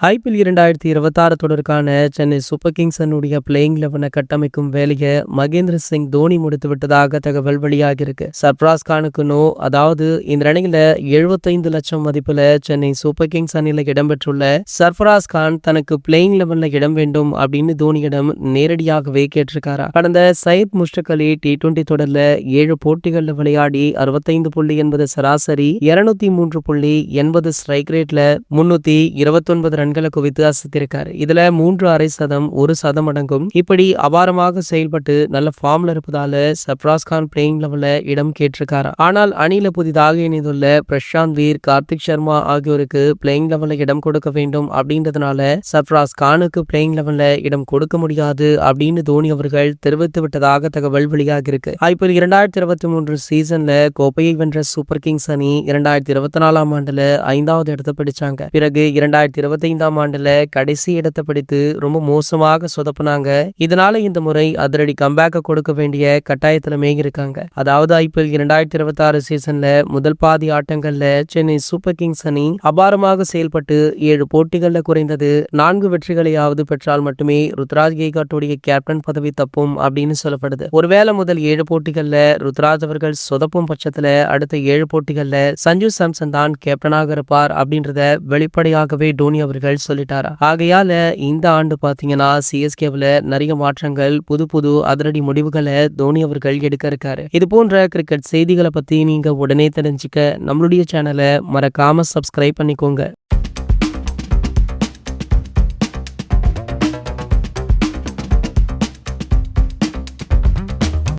IPL 2026 தொடருக்கான Chennai super kings அணியுடைய playing 11 கட்டமைக்கும் வேலையை மகேந்திர சிங் தோனி முடித்து விட்டதாக தகவல் வெளியாகியிருக்கு. சர்ஃபராஸ் கானுக்கு நோ, அதாவது இந்த அணியில 75 லட்சம் மதிப்புல சென்னை சூப்பர் கிங்ஸ் அணியில இடம்பெற்றுள்ள சர்ஃபராஸ் கான் தனக்கு பிளேயிங் 11ல இடம் வேண்டும் அப்படின்னு தோனியிடம் நேரடியாகவே கேட்டிருக்காரா. கடந்த சையத் முஷ்டக் அலி T20 தொடர்ல 7 போட்டிகள்ல விளையாடி 65.80 சராசரி, 203.80 ஸ்ட்ரைக் ரேட்ல 329 ரன்களை குவித்து அசத்திருக்காரு. இதுல 3 அரை சதம், 1 சதம் அடங்கும். இப்படி அபாரமாக செயல்பட்டு நல்ல ஃபார்ம்ல இருப்பதால சர்ஃபராஸ் கான் பிளேயிங் லெவல்ல இடம் கேட்டிருக்காரு. ஆனால் அணியில புதிதாக இணைந்துள்ள பிரசாந்த் வீர், கார்த்திக் சர்மா ஆகியோருக்கு பிளேயிங் லெவல்ல இடம் கொடுக்க வேண்டும் அப்படின்றதுனால சர்ஃபராஸ் கானுக்கு பிளேயிங் லெவல்ல இடம் கொடுக்க முடியாது அப்படின்னு தோனி அவர்கள் தெரிவித்து விட்டதாக தகவல் வெளியாகி இருக்கு. ஐபிஎல் 2023 சீசன்ல கோப்பையை வென்ற சூப்பர் கிங்ஸ் அணி 2024 ஆண்டுல 5வது இடத்தை பிடிச்சாங்க. பிறகு 2025 ஆண்டுல கடைசி இடத்தை பிடித்து ரொம்ப மோசமாக சொதப்புனாங்க. இதனால இந்த முறை அதிரடி கம்பேக்க கொடுக்க வேண்டிய கட்டாயத்துல மேகிருக்காங்க. அதாவது ஐபிஎல் 2026 சீசன்ல முதல் பாதி ஆட்டங்கள்ல சென்னை சூப்பர் கிங்ஸ் அணி அபாரமாக செயல்பட்டு 7 போட்டிகள்ல குறைந்தது 4 வெற்றிகளையாவது பெற்றால் மட்டுமே ருத்ராஜ் கெய்க்வாட்டுடைய கேப்டன் பதவி தப்பும் அப்படின்னு சொல்லப்படுது. ஒருவேளை முதல் 7 போட்டிகள்ல ருத்ராஜ் அவர்கள் சொதப்பும் பட்சத்துல அடுத்த 7 போட்டிகள்ல சஞ்சு சாம்சன் தான் கேப்டனாக இருப்பார் அப்படின்றத வெளிப்படையாகவே தோனி அவர்கள் சொல்லிட்டாரா. ஆகையால இந்த ஆண்டு பாத்தீங்கன்னா சிஎஸ்கேவில் நிறைய மாற்றங்கள், புது அதிரடி முடிவுகளை தோனி அவர்கள் எடுக்க இருக்காரு. இது போன்ற கிரிக்கெட் செய்திகளை பத்தி நீங்க உடனே தெரிஞ்சுக்க நம்மளுடைய சேனலை மறக்காம சப்ஸ்கிரைப் பண்ணிக்கோங்க.